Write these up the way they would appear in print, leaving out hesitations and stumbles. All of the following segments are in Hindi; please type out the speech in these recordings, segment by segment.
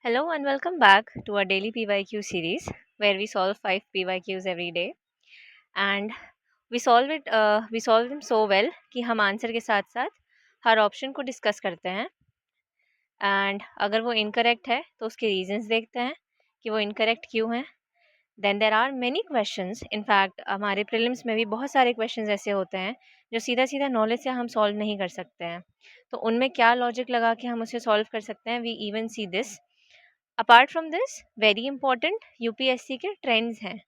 Hello and welcome back to our daily PYQ series where we solve 5 PYQs every day and we solve them so well कि हम आंसर के साथ साथ हर ऑप्शन को डिस्कस करते हैं एंड अगर वो इनकरेक्ट है तो उसके रीजंस देखते हैं कि वो इनकरेक्ट क्यों है। Then there are many questions, in fact हमारे प्रीलिम्स में भी बहुत सारे क्वेश्चंस ऐसे होते हैं जो सीधा सीधा नॉलेज से हम सॉल्व नहीं कर सकते हैं, तो उनमें क्या लॉजिक लगा के हम उसे सॉल्व कर सकते हैं। We even see this. Apart from this, very important UPSC के ट्रेंड्स हैं।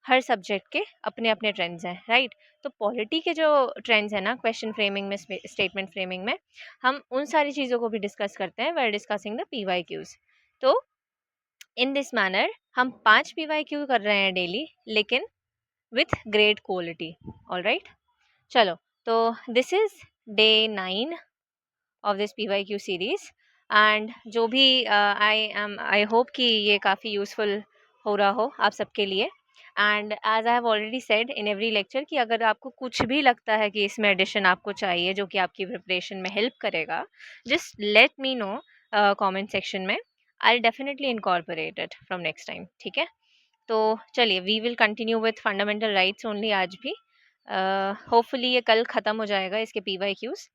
हर सब्जेक्ट के अपने अपने ट्रेंड्स हैं, राइट। तो पॉलिटी के जो ट्रेंड्स हैं ना, क्वेश्चन फ्रेमिंग में, स्टेटमेंट फ्रेमिंग में, हम उन सारी चीज़ों को भी डिस्कस करते हैं वेर डिस्कसिंग द पीवाईक्यूज। तो इन दिस मैनर हम 5 पीवाईक्यू कर रहे हैं डेली, लेकिन with great quality. All right, चलो। तो this is day 9 of this PYQ series and जो भी आई होप कि ये काफ़ी यूज़फुल हो रहा हो आप सबके लिए। And as I have already said in every lecture कि अगर आपको कुछ भी लगता है कि इसमें एडिशन आपको चाहिए जो कि आपकी प्रिपरेशन में हेल्प करेगा, just let me know comment section में। I definitely incorporate it from next time, ठीक है। तो चलिए, we will continue with fundamental rights only आज भी। होपफुली ये कल ख़त्म हो जाएगा इसके पीवाईक्यूज।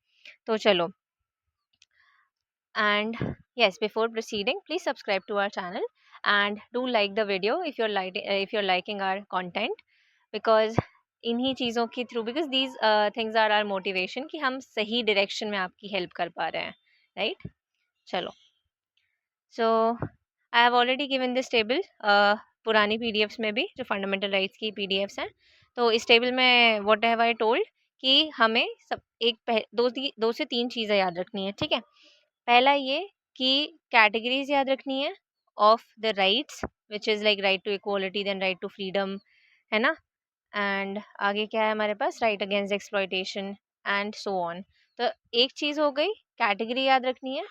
तो चलो, and yes, before proceeding, please subscribe to our channel and do like the video if you're liking our content, because इन्हीं चीज़ों के through, because these things are are motivation कि हम सही डायरेक्शन में आपकी हेल्प कर पा रहे हैं, राइट। चलो, so I have already given this table पुरानी पीडीएफ्स में भी, जो फंडामेंटल राइट्स की पीडीएफ्स हैं। तो इस टेबल में व्हाट हैव आई टोल्ड कि हमें सब दो से तीन चीज़ें याद रखनी है, ठीक है। पहला ये कि कैटेगरीज याद रखनी है of the rights, which is like right to equality, then right to freedom, है ना। एंड आगे क्या है हमारे पास, right against exploitation and so on. तो एक चीज़ हो गई, कैटेगरी याद रखनी है।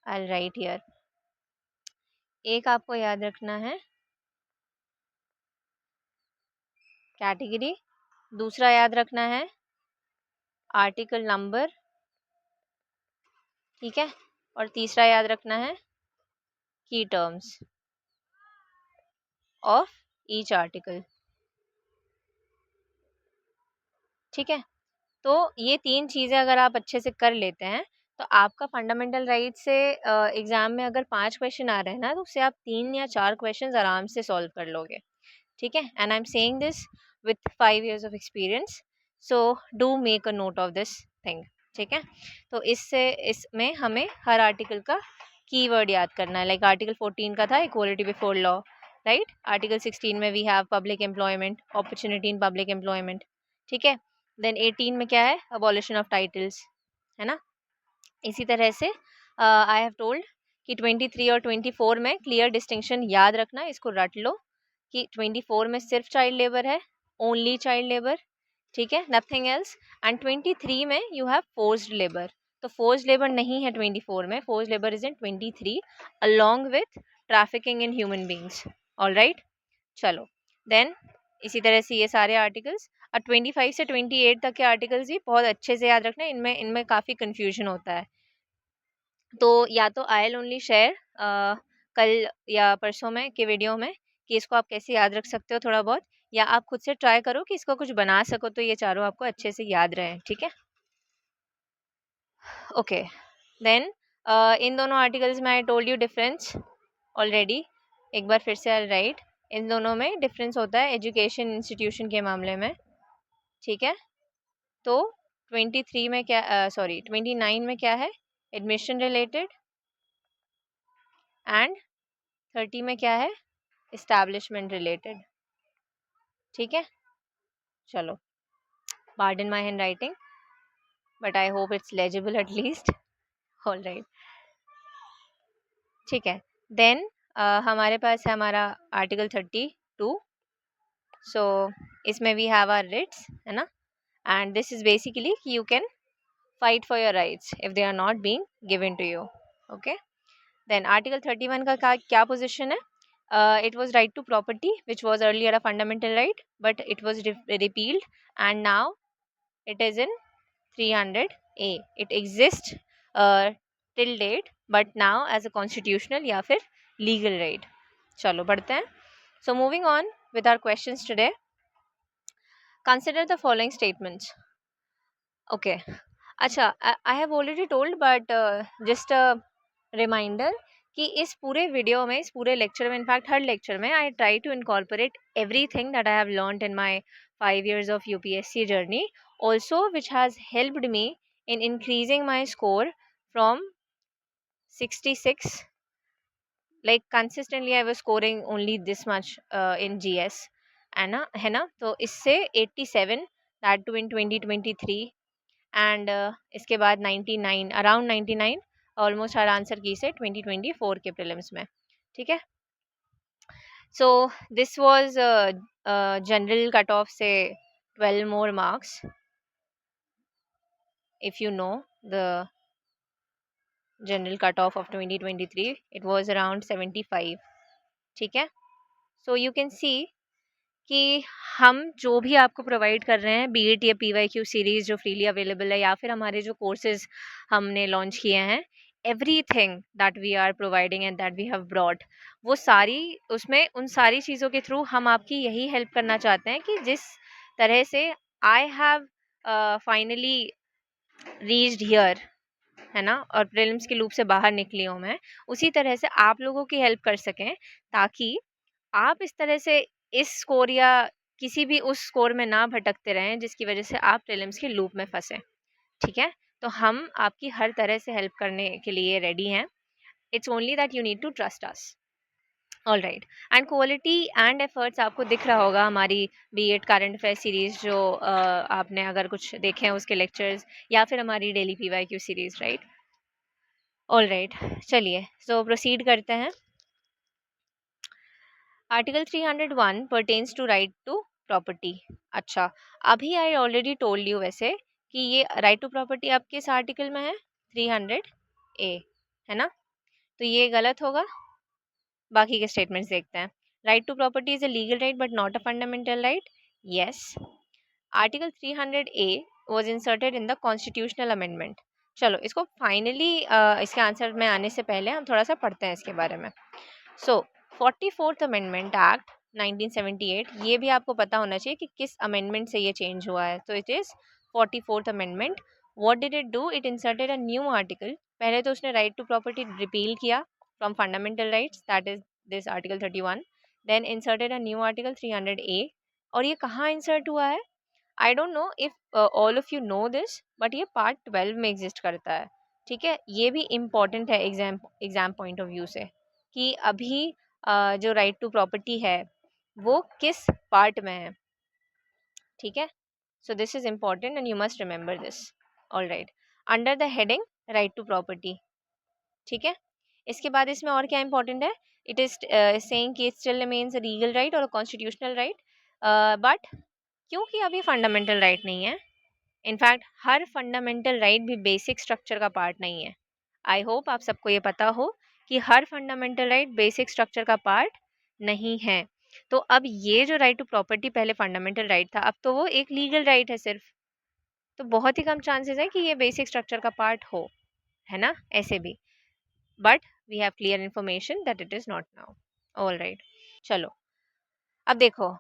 I right here. एक आपको याद रखना है कैटेगरी, दूसरा याद रखना है आर्टिकल नंबर, ठीक है, और तीसरा याद रखना है की टर्म्स ऑफ ईच आर्टिकल, ठीक है। तो ये तीन चीज़ें अगर आप अच्छे से कर लेते हैं तो आपका फंडामेंटल राइट से एग्ज़ाम में अगर 5 क्वेश्चन आ रहे हैं ना, तो उससे आप 3 या 4 क्वेश्चन आराम से सॉल्व कर लोगे, ठीक है। And I am saying this with 5 years of experience, so do make a note of this thing, ठीक है। तो इसमें हमें हर आर्टिकल का कीवर्ड याद करना है। लाइक आर्टिकल 14 का था equality before law, right. Article 16 में we have public employment, opportunity in public employment, ठीक है। देन 18 में क्या है, अबॉलिशन ऑफ टाइटल्स, है ना। इसी तरह से आई हैव टोल्ड कि 23 और 24 में क्लियर डिस्टिंक्शन याद रखना, इसको रट लो कि 24 में सिर्फ चाइल्ड लेबर है, ओनली चाइल्ड लेबर, ठीक है, नथिंग एल्स। एंड 23 में यू हैव फोर्स्ड लेबर, तो फोर्स्ड लेबर नहीं है 24 में, forced labour is in 23 along with trafficking in human beings. All right, चलो। देन इसी तरह से ये सारे आर्टिकल्स, और 25 से 28 तक के आर्टिकल्स भी बहुत अच्छे से याद रखना, इनमें इनमें काफ़ी कन्फ्यूजन होता है। तो या तो आई विल ओनली शेयर कल या परसों में के वीडियो में कि इसको आप कैसे याद रख सकते हो थोड़ा बहुत, या आप खुद से ट्राई करो कि इसको कुछ बना सको तो ये चारों आपको अच्छे से याद रहें, ठीक है। ओके, देन इन दोनों आर्टिकल्स में I told you difference already, एक बार फिर से आई राइट। इन दोनों में डिफरेंस होता है एजुकेशन इंस्टीट्यूशन के मामले में, ठीक है। तो 23 में क्या, सॉरी 29 में क्या है, एडमिशन रिलेटेड, एंड 30 में क्या है, इस्टेब्लिशमेंट रिलेटेड, ठीक है। चलो, pardon my hand writing but I hope it's legible at least. All right, ठीक है। देन हमारे पास है हमारा आर्टिकल 32, सो इसमें वी हैव आर रिट्स, है ना। And this is basically you can fight for your rights if they are not being given to you, okay। then article 31 का क्या position है, it was right to property which was earlier a fundamental right but it was repealed and now it is in 300A, it exists till date, but now as a constitutional या फिर लीगल राइट। चलो बढ़ते हैं। So moving on with our questions today, consider the following statements. Okay, अच्छा, I have already told, but just a reminder कि इस पूरे वीडियो में, इस पूरे लेक्चर में, इनफैक्ट हर लेक्चर में I try to incorporate everything that I have learned in my 5 years of UPSC journey, also which has helped me in increasing my score from 66, like consistently I was scoring only this much in GS, है ना, तो इससे 87, that too in 2023, एंड इसके बाद 99, अराउंड 99 ऑलमोस्ट हर आंसर की से 2024 के प्रीलिम्स में। ठीक है, so this was general cut off से 12 more marks, if you know the general cut off of 2023, it was around 75। ठीक है, so you can see कि हम जो भी आपको प्रोवाइड कर रहे हैं, बी एट या PYQ सीरीज़ जो फ्रीली अवेलेबल है, या फिर हमारे जो कोर्सेज हमने लॉन्च किए हैं, everything that we are providing and that we have brought, वो सारी, उसमें उन सारी चीज़ों के थ्रू हम आपकी यही हेल्प करना चाहते हैं कि जिस तरह से I have finally reached here, है ना, और प्रीलिम्स के लूप से बाहर निकली हूँ मैं, उसी तरह से आप लोगों की हेल्प कर सकें, ताकि आप इस तरह से इस स्कोर या किसी भी उस स्कोर में ना भटकते रहें जिसकी वजह से आप प्रीलिम्स के लूप में फंसे। ठीक है, तो हम आपकी हर तरह से हेल्प करने के लिए रेडी हैं। It's only that you need to trust us. All right, and quality and efforts आपको दिख रहा होगा हमारी B.Ed करंट अफेयर सीरीज़, जो आपने अगर कुछ देखे हैं उसके लेक्चर्स, या फिर हमारी daily PYQ series, right. All right, चलिए, सो प्रोसीड करते हैं। Article 301 pertains to right to property। अच्छा, अभी आई ऑलरेडी टोल्ड यू वैसे कि ये राइट टू प्रॉपर्टी आप किस आर्टिकल में है, 300A, है ना, तो ये गलत होगा। बाकी के स्टेटमेंट्स देखते हैं। Right to property is a legal right but not a fundamental right. Yes, article 300A was inserted in the constitutional amendment। चलो, इसको फाइनली इसके आंसर में आने से पहले हम थोड़ा सा पढ़ते हैं इसके बारे में। सो 44th अमेंडमेंट एक्ट 1978, ये भी आपको पता होना चाहिए कि किस अमेंडमेंट से ये चेंज हुआ है। तो it is 44th amendment. What did it do? It inserted a new article. पहले तो उसने राइट टू प्रॉपर्टी रिपील किया from fundamental rights, that is this article 31, then inserted a new article 300A। और ये कहाँ इंसर्ट हुआ है? I don't know if all of you know this, but ये पार्ट 12 में एग्जिस्ट करता है। ठीक है, ये भी इम्पॉर्टेंट है एग्जाम पॉइंट ऑफ व्यू से, कि अभी जो राइट टू प्रॉपर्टी है वो किस पार्ट में है। ठीक है, so this is important and you must remember this. All right, under the heading right to property. ठीक है, इसके बाद इसमें और क्या इंपॉर्टेंट है? इट इज सेइंग कि it still remains a legal right और अ कॉन्स्टिट्यूशनल राइट, बट क्योंकि अब ये फंडामेंटल राइट नहीं है, इनफैक्ट हर फंडामेंटल राइट भी बेसिक स्ट्रक्चर का पार्ट नहीं है। आई होप आप सबको ये पता हो कि हर फंडामेंटल राइट बेसिक स्ट्रक्चर का पार्ट नहीं है। तो अब ये जो राइट टू प्रॉपर्टी पहले फंडामेंटल राइट था, अब तो वो एक लीगल राइट है सिर्फ। तो बहुत ही कम चांसेस है कि ये बेसिक स्ट्रक्चर का पार्ट हो, है ना, ऐसे भी। But we have clear information that it is not now. All right, चलो अब देखो,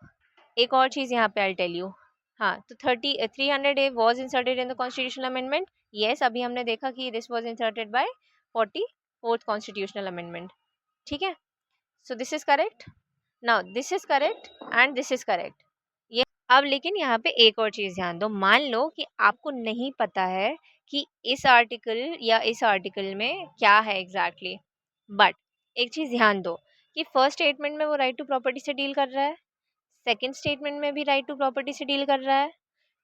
एक और चीज़ यहाँ पे आई टेल यू। हाँ, तो 300A was inserted in the constitutional amendment. Yes, अभी हमने देखा कि this was inserted by 44th constitutional amendment. ठीक है, so this is correct. Now this is correct and this is correct. ये अब लेकिन यहाँ पे एक और चीज़ ध्यान दो। मान लो कि आपको नहीं पता है कि इस आर्टिकल या इस आर्टिकल में क्या है एग्जैक्टली, बट एक चीज़ ध्यान दो कि फर्स्ट स्टेटमेंट में वो राइट टू प्रॉपर्टी से डील कर रहा है, सेकंड स्टेटमेंट में भी राइट टू प्रॉपर्टी से डील कर रहा है,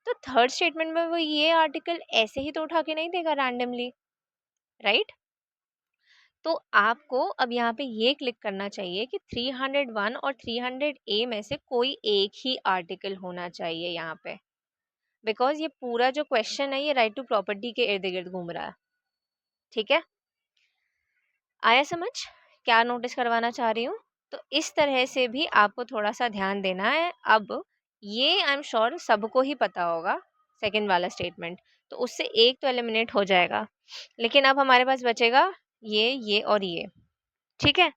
तो थर्ड स्टेटमेंट में वो ये आर्टिकल ऐसे ही तो उठा के नहीं देगा रैंडमली, राइट। तो आपको अब यहाँ पे ये क्लिक करना चाहिए कि 301 और 300A में से कोई एक ही आर्टिकल होना चाहिए यहाँ पे, बिकॉज ये पूरा जो क्वेश्चन है ये राइट टू प्रॉपर्टी के इर्द गिर्द घूम रहा है। ठीक है, आया समझ क्या नोटिस करवाना चाह रही हूँ? तो इस तरह से भी आपको थोड़ा सा ध्यान देना है। अब ये आई एम श्योर सबको ही पता होगा, सेकंड वाला स्टेटमेंट, तो उससे एक तो एलिमिनेट हो जाएगा, लेकिन अब हमारे पास बचेगा ये और ये। ठीक है,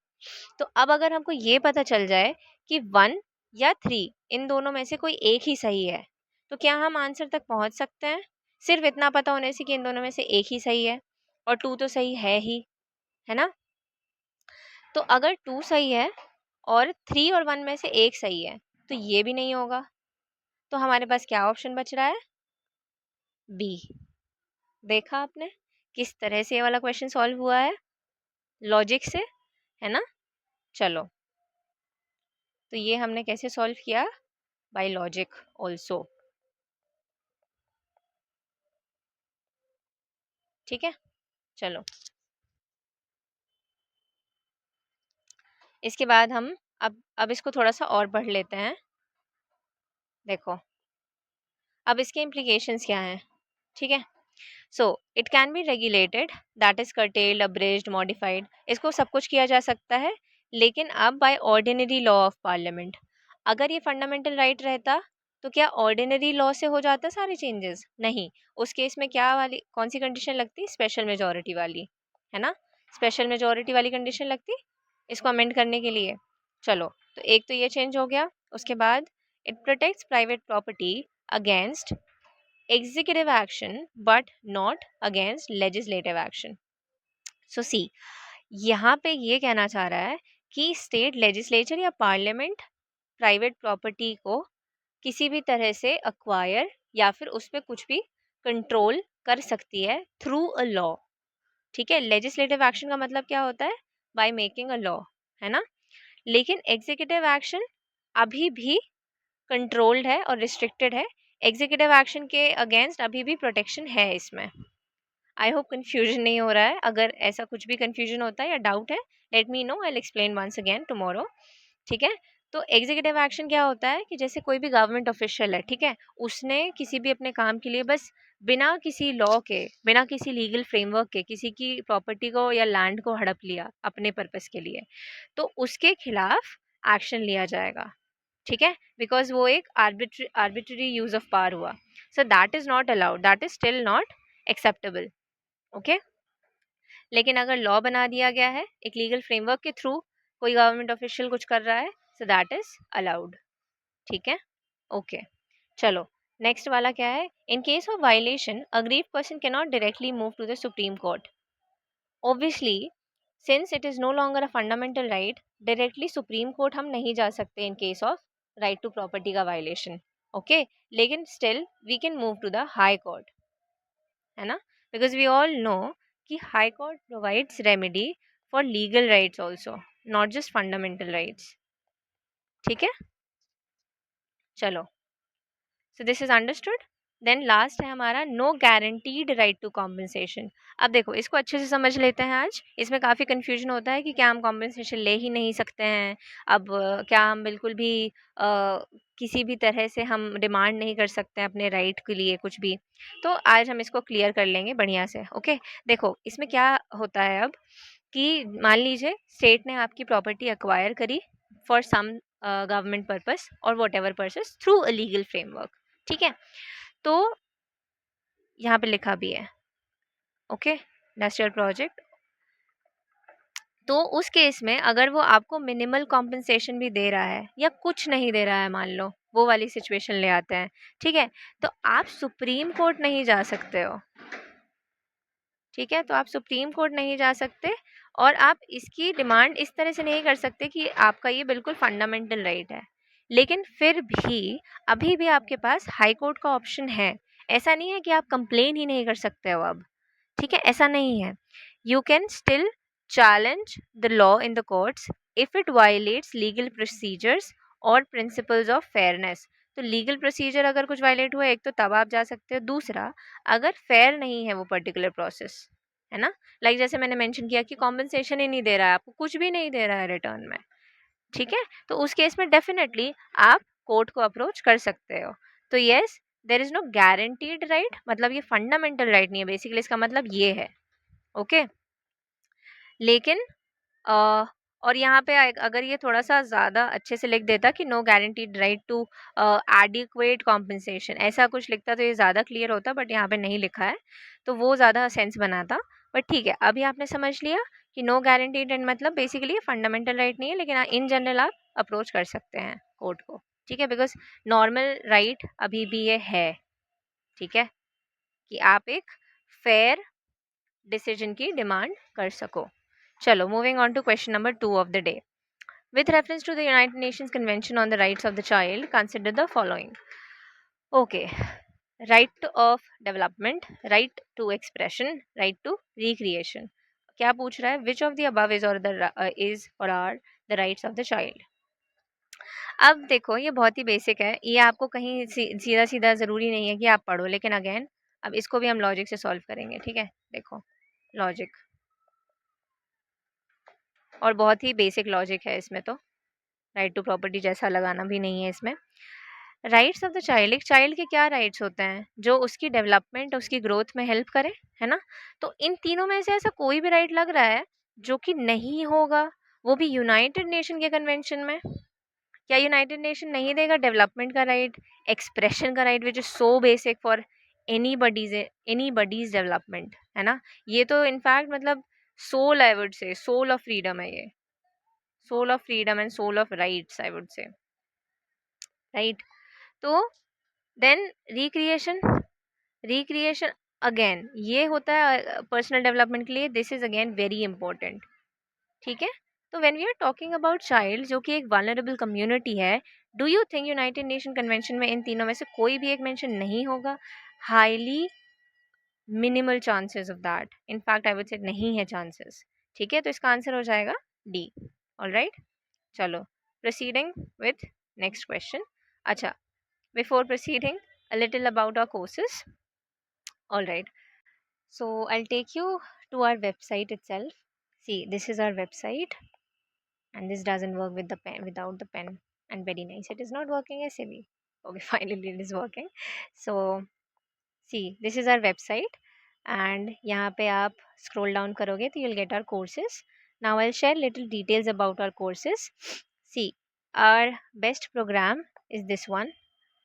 तो अब अगर हमको ये पता चल जाए कि 1 या 3 इन दोनों में से कोई एक ही सही है, तो क्या हम आंसर तक पहुंच सकते हैं सिर्फ इतना पता होने से कि इन दोनों में से एक ही सही है, और 2 तो सही है ना। तो अगर 2 सही है और 3 और 1 में से एक सही है, तो ये भी नहीं होगा। तो हमारे पास क्या ऑप्शन बच रहा है? बी। देखा आपने किस तरह से ये वाला क्वेश्चन सॉल्व हुआ है, लॉजिक से, है ना। चलो, तो ये हमने कैसे सॉल्व किया? By logic also. ठीक है, चलो इसके बाद हम अब इसको थोड़ा सा और पढ़ लेते हैं। देखो अब इसके इम्प्लीकेशंस क्या हैं। ठीक है, so it can be regulated, that is curtailed, abridged, modified, इसको सब कुछ किया जा सकता है, लेकिन अब by ordinary law of parliament. अगर ये फंडामेंटल राइट रहता तो क्या ऑर्डिनरी लॉ से हो जाता सारे चेंजेस? नहीं, उस केस में क्या वाली कौन सी कंडीशन लगती? स्पेशल मेजोरिटी वाली, है ना। स्पेशल मेजोरिटी वाली कंडीशन लगती इसको अमेंड करने के लिए। चलो, तो एक तो ये चेंज हो गया। उसके बाद it protects private property against executive action but not against legislative action. So see, यहाँ पे ये कहना चाह रहा है कि स्टेट लेजिस्लेचर या पार्लियामेंट प्राइवेट प्रॉपर्टी को किसी भी तरह से अक्वायर या फिर उस पर कुछ भी कंट्रोल कर सकती है थ्रू अ लॉ। ठीक है, लेजिस्लेटिव एक्शन का मतलब क्या होता है? बाय मेकिंग अ लॉ, है ना। लेकिन एग्जीक्यूटिव एक्शन अभी भी कंट्रोल्ड है और रिस्ट्रिक्टेड है। एग्जीक्यूटिव एक्शन के अगेंस्ट अभी भी प्रोटेक्शन है इसमें। आई होप कंफ्यूजन नहीं हो रहा है। अगर ऐसा कुछ भी कंफ्यूजन होता है या डाउट है, let me know, I will explain once again tomorrow. ठीक है, तो एग्जीक्यूटिव एक्शन क्या होता है कि जैसे कोई भी गवर्नमेंट ऑफिशियल है, ठीक है, उसने किसी भी अपने काम के लिए बस बिना किसी लॉ के, बिना किसी लीगल फ्रेमवर्क के किसी की प्रॉपर्टी को या लैंड को हड़प लिया अपने पर्पस के लिए, तो उसके खिलाफ एक्शन लिया जाएगा। ठीक है, बिकॉज वो एक आर्बिट्री यूज ऑफ पावर हुआ। So that is not allowed, that is still not acceptable. Okay, लेकिन अगर लॉ बना दिया गया है एक लीगल फ्रेमवर्क के थ्रू, कोई गवर्नमेंट ऑफिशियल कुछ कर रहा है, सो दैट इज अलाउड। ठीक है, ओके, चलो नेक्स्ट वाला क्या है? In case of violation aggrieve person can not directly move to the supreme court. Obviously since it is no longer a fundamental right, directly supreme court हम नहीं जा सकते in case of right to property का वायलेशन। ओके, लेकिन still we can move to the high court, है ना, बिकॉज वी ऑल नो कि high court provides remedy for legal rights also, not just fundamental rights. ठीक है, चलो, so this is understood. Then last है हमारा no guaranteed right to compensation. अब देखो इसको अच्छे से समझ लेते हैं। आज इसमें काफ़ी कन्फ्यूजन होता है कि क्या हम कॉम्पनसेशन ले ही नहीं सकते हैं। अब क्या हम बिल्कुल भी किसी भी तरह से हम डिमांड नहीं कर सकते हैं अपने राइट के लिए कुछ भी? तो आज हम इसको क्लियर कर लेंगे बढ़िया से। ओके, देखो इसमें क्या होता है अब कि मान लीजिए स्टेट ने आपकी प्रॉपर्टी एक्वायर करी फॉर सम गवर्नमेंट पर्पस और what ever purpose through a legal framework. ठीक है, तो यहाँ पे लिखा भी है, ओके, इंडस्ट्रियल प्रोजेक्ट। तो उस केस में अगर वो आपको मिनिमल कॉम्पनसेशन भी दे रहा है या कुछ नहीं दे रहा है, मान लो वो वाली सिचुएशन ले आते हैं, ठीक है, तो आप सुप्रीम कोर्ट नहीं जा सकते हो। ठीक है, तो आप सुप्रीम कोर्ट नहीं जा सकते और आप इसकी डिमांड इस तरह से नहीं कर सकते कि आपका ये बिल्कुल फंडामेंटल राइट है। लेकिन फिर भी अभी भी आपके पास हाई कोर्ट का ऑप्शन है। ऐसा नहीं है कि आप कंप्लेन ही नहीं कर सकते हो अब। ठीक है, ऐसा नहीं है। You can still challenge the law in the courts if it violets legal procedures और प्रिंसिपल्स ऑफ फेयरनेस। तो लीगल प्रोसीजर अगर कुछ वायलेट हुआ, एक तो तब आप जा सकते हो, दूसरा अगर फेयर नहीं है वो पर्टिकुलर प्रोसेस, है ना। लाइक जैसे मैंने मेंशन किया कि कॉम्पनसेशन ही नहीं दे रहा है, आपको कुछ भी नहीं दे रहा है रिटर्न में। ठीक है, तो उस केस में डेफिनेटली आप कोर्ट को अप्रोच कर सकते हो। तो yes, there is no guaranteed right, मतलब ये फंडामेंटल राइट नहीं है बेसिकली, इसका मतलब ये है। ओके, लेकिन और यहाँ पे अगर ये थोड़ा सा ज़्यादा अच्छे से लिख देता कि no guaranteed right to adequate compensation, ऐसा कुछ लिखता तो ये ज़्यादा क्लियर होता, बट यहाँ पे नहीं लिखा है तो वो ज़्यादा सेंस बनाता। बट ठीक है, अभी आपने समझ लिया कि नो गारंटीड एंड मतलब बेसिकली फंडामेंटल राइट नहीं है, लेकिन इन जनरल आप अप्रोच कर सकते हैं कोर्ट को, ठीक है, बिकॉज नॉर्मल राइट अभी भी ये है, ठीक है, कि आप एक फेयर डिसीजन की डिमांड कर सको। चलो, moving on to question number 2 of the day. With reference to the United Nations Convention on the Rights of the Child, consider the following. Okay. Right of development, right to expression, right to recreation. क्या पूछ रहा है? Which of the above is or are the rights of the child? अब देखो, ये बहुत ही बेसिक है, ये आपको कहीं सीधा सीधा ज़रूरी नहीं है कि आप पढ़ो, लेकिन अगेन अब इसको भी हम लॉजिक से सॉल्व करेंगे, ठीक है। देखो, लॉजिक, और बहुत ही बेसिक लॉजिक है इसमें तो, राइट टू प्रॉपर्टी जैसा लगाना भी नहीं है इसमें। राइट्स ऑफ द चाइल्ड, एक चाइल्ड के क्या राइट्स होते हैं? जो उसकी डेवलपमेंट, उसकी ग्रोथ में हेल्प करे, है ना। तो इन तीनों में से ऐसा कोई भी राइट लग रहा है जो कि नहीं होगा, वो भी यूनाइटेड नेशन के कन्वेंशन में? क्या यूनाइटेड नेशन नहीं देगा डेवलपमेंट का राइट, एक्सप्रेशन का right, which is so basic for anybody's development, है ना। ये तो इनफैक्ट मतलब soul, I would say soul of freedom है ये, soul of freedom and soul of rights, I would say, right. तो देन रिक्रिएशन, रिक्रिएशन अगेन ये होता है पर्सनल डेवलपमेंट के लिए, this is again very important, ठीक है। तो when we are talking about child जो कि एक वल्नरेबल कम्युनिटी है, do you think United nation convention में इन तीनों में से कोई भी एक मेंशन नहीं होगा? Highly minimal chances of that, in fact I would से नहीं है चांसेस, ठीक है। तो इसका आंसर हो जाएगा डी। ऑलराइट, चलो, प्रोसीडिंग विथ नेक्स्ट क्वेश्चन। अच्छा, before proceeding, a little about our courses. All right, so I'll take you to our website itself. See, this is our website, and this doesn't work with the pen, without the pen, and very nice, it is not working as CV. Okay, finally it is working. So see, this is our website, and यहाँ पे आप scroll down करोगे तो you'll get our courses. Now I'll share little details about our courses. See, our best program is this one,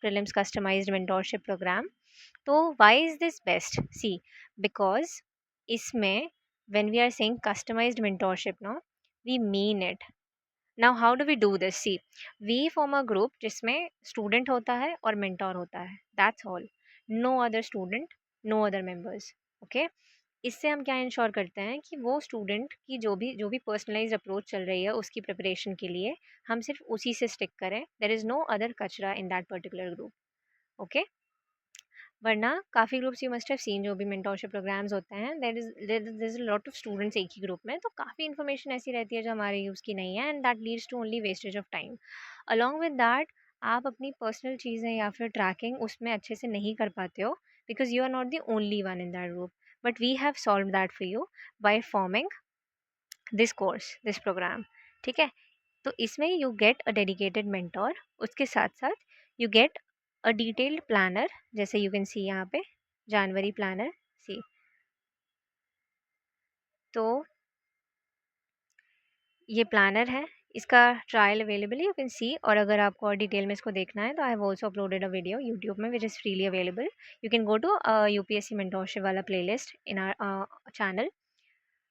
prelims customized mentorship program. तो why is this best? See, because इसमें when we are saying customized mentorship, no, we mean it. Now how do we do this? See, we form a group जिसमें student होता है और mentor होता है, that's all. No other student, no other members. Okay? इससे हम क्या इंश्योर करते हैं कि वो स्टूडेंट की जो भी पर्सनलाइज अप्रोच चल रही है उसकी प्रिपरेशन के लिए हम सिर्फ उसी से स्टिक करें, देर इज़ नो अदर कचरा in that particular group. Okay, वरना काफ़ी groups you must have seen जो भी मेंटोरशिप प्रोग्राम्स होते हैं, there is a lot of students एक ही ग्रुप में, तो काफ़ी इन्फॉर्मेशन ऐसी रहती है जो हमारे यूज़ की नहीं है, and that leads to only wastage of time. Along with that, आप अपनी पर्सनल चीज़ें या फिर ट्रैकिंग उसमें अच्छे से नहीं कर पाते हो, because you are not the only one in that group, but we have solve that for you by forming this course, this programme, ठीक है। तो इसमें you get a dedicated mentor, उसके साथ साथ you get a detailed planner, जैसे यू कैन सी यहाँ पे जनवरी प्लानर, सी, तो ये प्लानर है, इसका ट्रायल अवेलेबल है, यू कैन सी। और अगर आपको और डिटेल में इसको देखना है तो I have also uploaded a video YouTube में which is freely available, you can go to UPSC mentorship वाला playlist in our channel,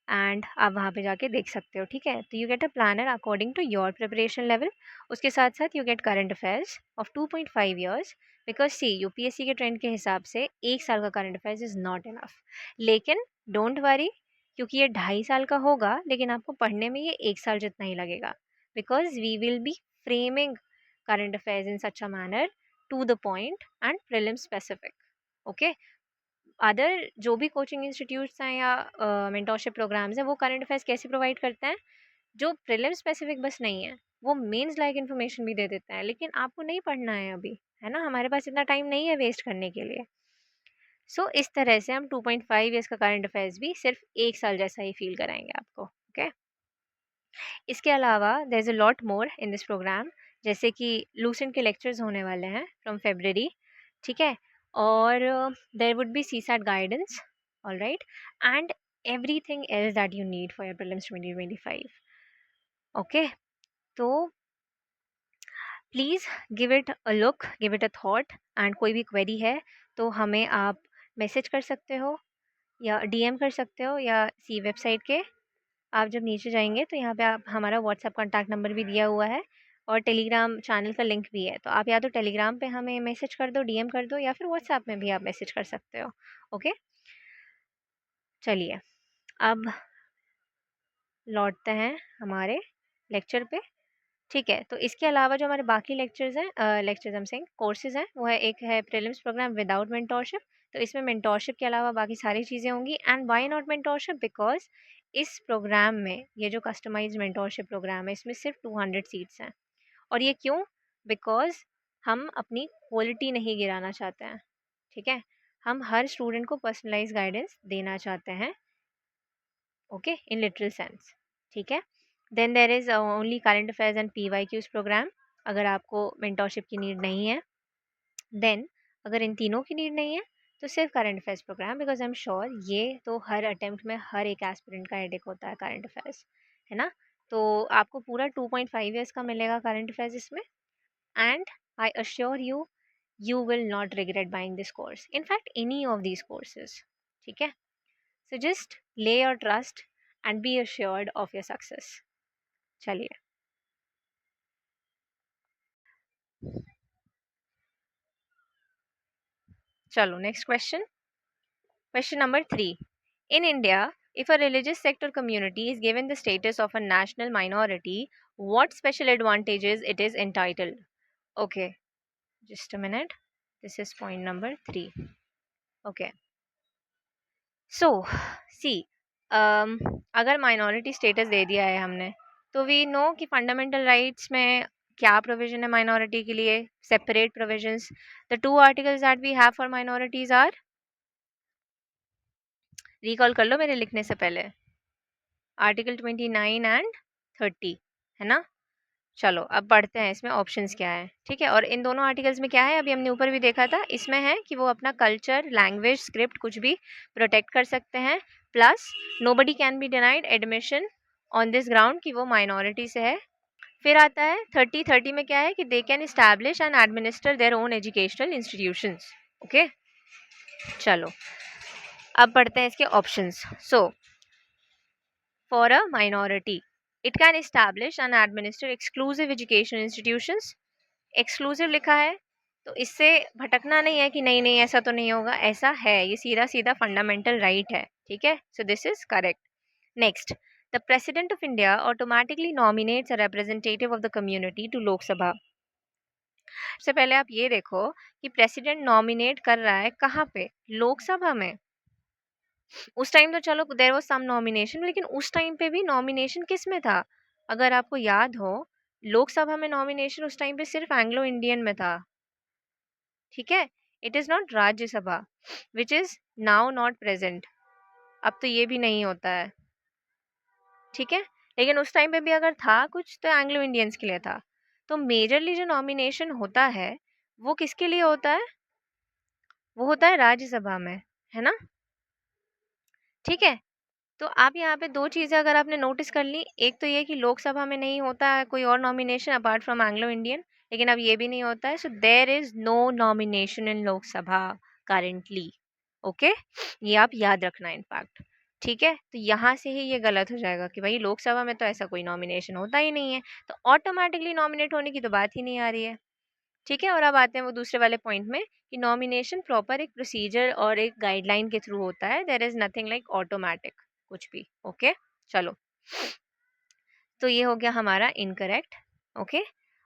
and आप वहाँ पे जाके देख सकते हो, ठीक है। तो you get a planner according to your preparation level, उसके साथ साथ you get current affairs of 2.5 years, because see UPSC के ट्रेंड के हिसाब से एक साल का current affairs is not enough, लेकिन डोंट वरी, क्योंकि ये 2.5 साल का होगा, लेकिन आपको पढ़ने में ये एक साल जितना ही लगेगा, because we will be framing current affairs in such a manner to the point and prelim specific. Okay, other जो भी कोचिंग इंस्टीट्यूट्स हैं या मेंटोरशिप प्रोग्राम्स हैं, वो करंट अफेयर्स कैसे प्रोवाइड करते हैं, जो प्रीलिम स्पेसिफिक बस नहीं है, वो मेंस लाइक इन्फॉर्मेशन भी दे देते हैं, लेकिन आपको नहीं पढ़ना है अभी, है ना, हमारे पास इतना टाइम नहीं है वेस्ट करने के लिए। सो इस तरह से हम 2.5 ईयर्स का करंट अफेयर्स भी सिर्फ एक साल जैसा ही फील कराएंगे आपको। ओके, इसके अलावा there is a lot more in this programme, जैसे कि लूसेंट के लेक्चर्स होने वाले हैं फ्रॉम फेब्रवरी, ठीक है, और there would be CSAT guidance, all right, and everything else that you need for your prelims 2025। Okay, तो please give it a look, give it a thought, and कोई भी क्वेरी है तो हमें आप मैसेज कर सकते हो या डीएम कर सकते हो, या सी वेबसाइट के आप जब नीचे जाएंगे तो यहाँ पे आप हमारा व्हाट्सएप कॉन्टैक्ट नंबर भी दिया हुआ है और टेलीग्राम चैनल का लिंक भी है, तो आप या तो टेलीग्राम पे हमें मैसेज कर दो, डीएम कर दो, या फिर व्हाट्सएप में भी आप मैसेज कर सकते हो। ओके, चलिए अब लौटते हैं हमारे लेक्चर पे। ठीक है, तो इसके अलावा जो हमारे बाकी लेक्चर्स हैं, लेक्चर्स हम सेइंग कोर्सेज हैं, वो है एक है प्रीलिम्स प्रोग्राम विदाउट मेंटोरशिप। तो इसमें मेंटोरशिप के अलावा बाकी सारी चीज़ें होंगी। And why not mentorship? Because इस प्रोग्राम में ये जो कस्टमाइज मेंटोरशिप प्रोग्राम है इसमें सिर्फ 200 सीट्स हैं। और ये क्यों? बिकॉज हम अपनी क्वालिटी नहीं गिराना चाहते हैं। ठीक है, हम हर स्टूडेंट को पर्सनलाइज गाइडेंस देना चाहते हैं। Okay, in literal sense. ठीक है, then there is only current affairs and PYQs programme, अगर आपको मेंटोरशिप की नीड नहीं है। देन अगर इन तीनों की नीड नहीं है तो सिर्फ current affairs programme, because I am sure ये तो हर अटेम्प्ट में हर एक एस्पिरेंट का हेडेक होता है करंट अफेयर्स, है ना। तो आपको पूरा 2.5 ईयर्स का मिलेगा करंट अफेयर्स इसमें। And I assure you, you will not regret buying this course, in fact any of these courses. ठीक है, so just lay your trust and be assured of your success. चलिए, चलो next question. Question number 3। In India, if a religious sect or community is given the status of a national minority, what special advantages it is entitled? Okay, just a minute. This is point number 3. Okay. So see, अगर माइनॉरिटी स्टेटस दे दिया है हमने, तो वी नो कि फंडामेंटल राइट्स में क्या प्रोविजन है माइनॉरिटी के लिए, separate provisions. The two articles that we have for minorities are, recall कर लो मेरे लिखने से पहले, आर्टिकल 29 एंड 30, है ना। चलो अब पढ़ते हैं इसमें ऑप्शंस क्या है। ठीक है, और इन दोनों आर्टिकल्स में क्या है, अभी हमने ऊपर भी देखा था, इसमें है कि वो अपना कल्चर, लैंग्वेज, स्क्रिप्ट कुछ भी प्रोटेक्ट कर सकते हैं। Plus nobody can be denied admission on this ground कि वो माइनॉरिटी से है। फिर आता है 30 में क्या है कि they can establish and administer their own educational institutions. Okay, चलो अब पढ़ते हैं इसके options. So for a minority, it can establish and administer exclusive education institutions. Exclusive लिखा है तो इससे भटकना नहीं है कि नहीं नहीं ऐसा तो नहीं होगा, ऐसा है, ये सीधा सीधा फंडामेंटल राइट है। ठीक है, so this is correct. Next, the president of India automatically nominates a representative of the community to Lok Sabha. सबसे पहले आप ये देखो कि प्रेसिडेंट नॉमिनेट कर रहा है कहाँ पे, लोकसभा में। उस टाइम तो चलो देयर वाज सम नॉमिनेशन, लेकिन उस टाइम पे भी नॉमिनेशन किस में था, अगर आपको याद हो, लोकसभा में नॉमिनेशन उस टाइम पे सिर्फ एंग्लो इंडियन में था। ठीक है, it is not Rajya Sabha, which is now not present. अब तो ये भी नहीं होता है। ठीक है, लेकिन उस टाइम पे भी अगर था कुछ तो एंग्लो इंडियंस के लिए था। तो मेजरली जो नॉमिनेशन होता है वो किसके लिए होता है, वो होता है राज्यसभा में, है ना। ठीक है, तो आप यहाँ पे दो चीज़ें अगर आपने नोटिस कर ली, एक तो ये कि लोकसभा में नहीं होता है कोई और nomination apart from Anglo Indian, लेकिन अब ये भी नहीं होता है। So there is no nomination in Lok Sabha currently. Okay, ये आप याद रखना इनफैक्ट। ठीक है, तो यहाँ से ही ये गलत हो जाएगा कि भाई लोकसभा में तो ऐसा कोई नॉमिनेशन होता ही नहीं है, तो ऑटोमेटिकली नॉमिनेट होने की तो बात ही नहीं आ रही है। ठीक है, और अब आते हैं वो दूसरे वाले पॉइंट में कि नॉमिनेशन प्रॉपर एक प्रोसीजर और एक गाइडलाइन के थ्रू होता है, there is nothing like automatic कुछ भी। ओके, चलो, तो ये हो गया हमारा इनकरेक्ट। ओके,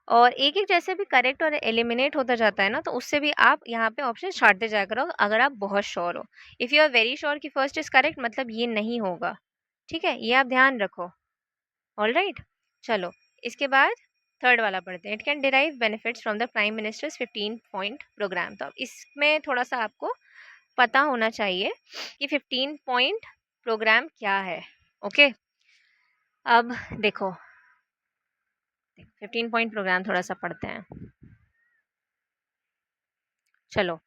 और एक एक जैसे भी करेक्ट और एलिमिनेट होता जाता है ना, तो उससे भी आप यहाँ पे ऑप्शन छाटते जाया करो अगर आप बहुत श्योर हो। If you are very sure कि फर्स्ट इज करेक्ट, मतलब ये नहीं होगा। ठीक है, ये आप ध्यान रखो। ऑल राइट, चलो इसके बाद थर्ड वाला पढ़ते हैं। It can derive benefits from the prime ministers 15 point programme. तो अब इसमें थोड़ा सा आपको पता होना चाहिए कि 15 पॉइंट प्रोग्राम क्या है। ओके, अब देखो 15 पॉइंट प्रोग्राम थोड़ा सा पढ़ते हैं। चलो,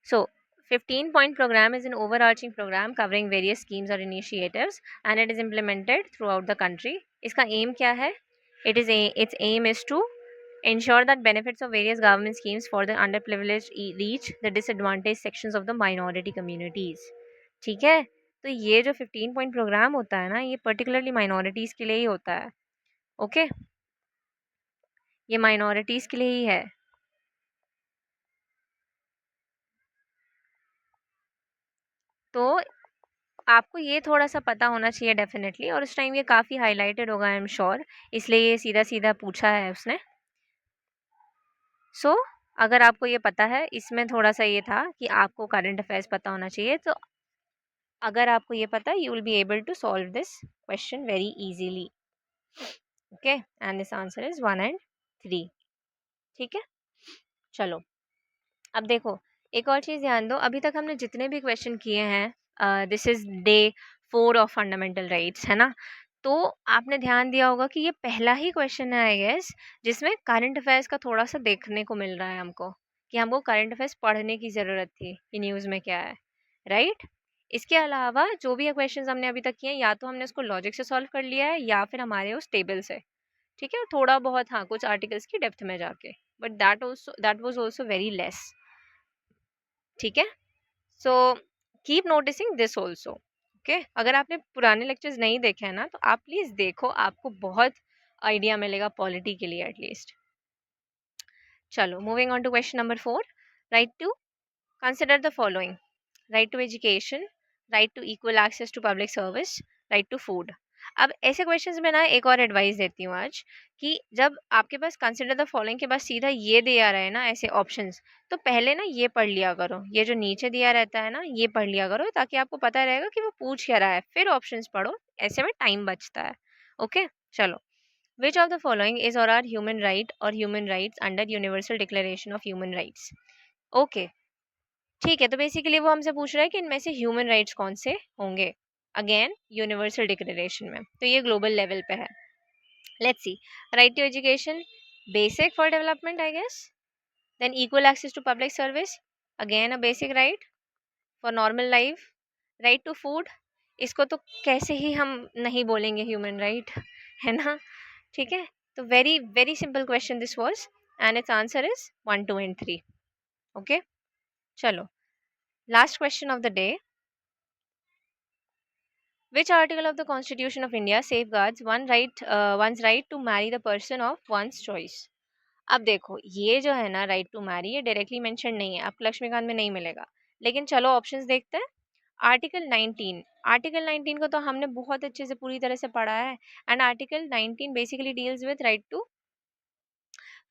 सो 15 point program is an overarching program covering various schemes or initiatives and it is implemented throughout the country. इसका एम क्या है Its aim is to ensure that benefits of various government schemes for the underprivileged reach the disadvantaged sections of the minority communities. ठीक है, तो ये जो 15 पॉइंट प्रोग्राम होता है ना, ये पर्टिकुलरली माइनॉरिटीज के लिए ही होता है. ओके, ये माइनॉरिटीज के लिए ही है. तो आपको ये थोड़ा सा पता होना चाहिए डेफिनेटली, और उस टाइम ये काफ़ी हाईलाइटेड होगा आई एम श्योर, इसलिए ये सीधा सीधा पूछा है उसने. सो अगर आपको ये पता है, इसमें थोड़ा सा ये था कि आपको करंट अफेयर्स पता होना चाहिए, तो अगर आपको ये पता है, you will be able to solve this question very easily. Okay, and this answer is 1 and 3. ठीक है, चलो अब देखो, एक और चीज़ ध्यान दो. अभी तक हमने जितने भी क्वेश्चन किए हैं, this is day 4 of fundamental rights, है ना. तो आपने ध्यान दिया होगा कि ये पहला ही क्वेश्चन है आई गेस जिसमें करंट अफेयर्स का थोड़ा सा देखने को मिल रहा है हमको, कि हमको करंट अफेयर्स पढ़ने की ज़रूरत थी कि न्यूज़ में क्या है, राइट. इसके अलावा जो भी क्वेश्चंस हमने अभी तक किए हैं, या तो हमने उसको लॉजिक से सॉल्व कर लिया है या फिर हमारे उस टेबल से. ठीक है, थोड़ा बहुत हाँ कुछ आर्टिकल्स की डेप्थ में जाके, but that was also very less. ठीक है, so keep noticing this also. Okay, अगर आपने पुराने लेक्चर्स नहीं देखे हैं ना, तो आप प्लीज़ देखो, आपको बहुत आइडिया मिलेगा पॉलिटी के लिए एटलीस्ट. चलो, moving on to question number 4. Right to consider the following: right to education, right to equal access to public service, right to food. अब ऐसे क्वेश्चंस में ना एक और एडवाइस देती हूँ आज, कि जब आपके पास कंसिडर द फॉलोइंग के बाद सीधा ये दिया रहा है ना ऐसे ऑप्शंस, तो पहले ना ये पढ़ लिया करो, ये जो नीचे दिया रहता है ना ये पढ़ लिया करो, ताकि आपको पता रहेगा कि वो पूछ क्या रहा है, फिर ऑप्शंस पढ़ो, ऐसे में टाइम बचता है. ओके, चलो. Which of the following is और आर ह्यूमन राइट और human rights under universal declaration of human rights. Okay, ठीक है, तो बेसिकली वो हमसे पूछ रहा है कि इनमें से ह्यूमन राइट्स कौन से होंगे, अगेन यूनिवर्सल डिक्लेरेशन में, तो ये ग्लोबल लेवल पे है. Let's see. Right to education, basic for development I guess. Then equal access to public service, again a basic right for normal life. Right to food, इसको तो कैसे ही हम नहीं बोलेंगे ह्यूमन राइट, है ना. ठीक है, तो very very simple question this was, and its answer is 1, 2 and 3. Okay, चलो, last question of the day. Which article of the Constitution of India safeguards one's right to marry the person of one's choice? अब देखो, ये जो है ना राइट टू मैरी, ये डायरेक्टली मेंशन नहीं है, आपको लक्ष्मीकांत में नहीं मिलेगा, लेकिन चलो ऑप्शंस देखते हैं. आर्टिकल 19, आर्टिकल 19 को तो हमने बहुत अच्छे से पूरी तरह से पढ़ा है, and article 19 basically deals with right to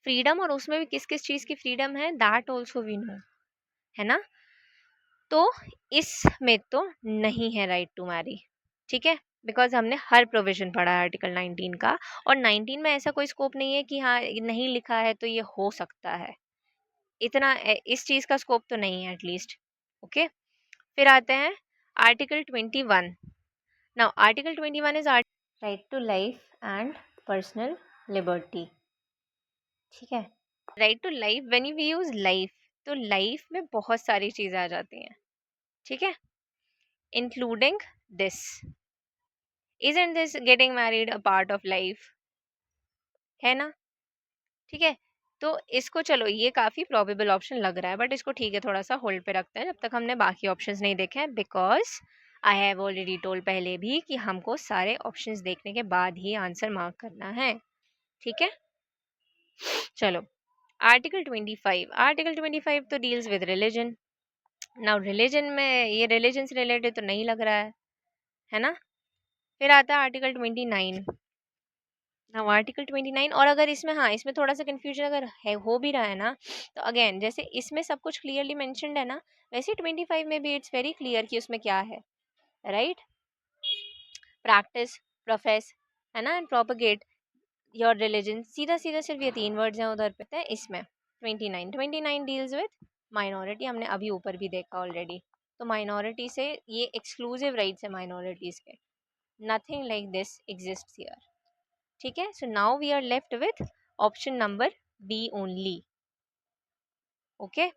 freedom, और उसमें भी किस किस चीज़ की फ्रीडम है दैट ऑल्सो वी नो, है ना. तो इसमें तो नहीं है राइट टू मैरी. ठीक है, बिकॉज हमने हर प्रोविजन पढ़ा है आर्टिकल 19 का, और 19 में ऐसा कोई स्कोप नहीं है कि हाँ ये नहीं लिखा है तो ये हो सकता है, इतना इस चीज़ का स्कोप तो नहीं है एटलीस्ट. ओके, फिर आते हैं article 21. Now article 21 is right to life and personal liberty. ठीक है, right to life, when we use life, तो लाइफ में बहुत सारी चीज़ें आ जाती हैं. ठीक है, including this. Isn't this getting married a part of life? है ना. ठीक है, तो इसको चलो, ये काफ़ी प्रोबेबल ऑप्शन लग रहा है, बट इसको ठीक है थोड़ा सा होल्ड पे रखते हैं जब तक हमने बाकी ऑप्शंस नहीं देखे हैं, because I have already told पहले भी कि हमको सारे ऑप्शंस देखने के बाद ही आंसर मार्क करना है. ठीक है, चलो. आर्टिकल 25, आर्टिकल 25 तो deals with religion. Now religion में ये रिलीजन से रिलेटेड तो नहीं लग रहा है ना. फिर आता है आर्टिकल 29. नाउ आर्टिकल 29, और अगर इसमें हाँ इसमें थोड़ा सा कन्फ्यूजन अगर है हो भी रहा है ना, तो अगेन जैसे इसमें सब कुछ क्लियरली मेंशन्ड है ना, वैसे 25 में भी इट्स वेरी क्लियर कि उसमें क्या है, राइट. प्रैक्टिस, प्रोफेस, है ना, एंड प्रोपगेट योर रिलीजन, सीधा सीधा सिर्फ ये 3 वर्ड्स हैं उधर पे. इसमें 29 डील्स विद माइनॉरिटी, हमने अभी ऊपर भी देखा ऑलरेडी, तो माइनॉरिटी से ये एक्सक्लूसिव राइट्स है माइनॉरिटीज़ के, nothing like this exist here. ठीक है, so now we are left with option number B only. Okay,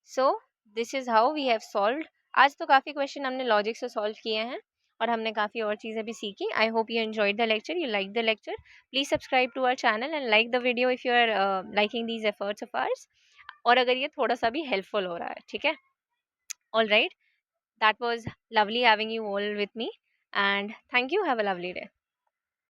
so this is how we have solved. आज तो काफ़ी क्वेश्चन हमने लॉजिक से सॉल्व किए हैं, और हमने काफ़ी और चीज़ें भी सीखी। I hope you enjoyed the lecture, you like the lecture. Please subscribe to our channel and like the video if you are liking these efforts of ours, और अगर ये थोड़ा-सा भी हेल्पफुल हो रहा है, ठीक है? Alright, that was lovely having you all with me, and thank you, have a lovely day.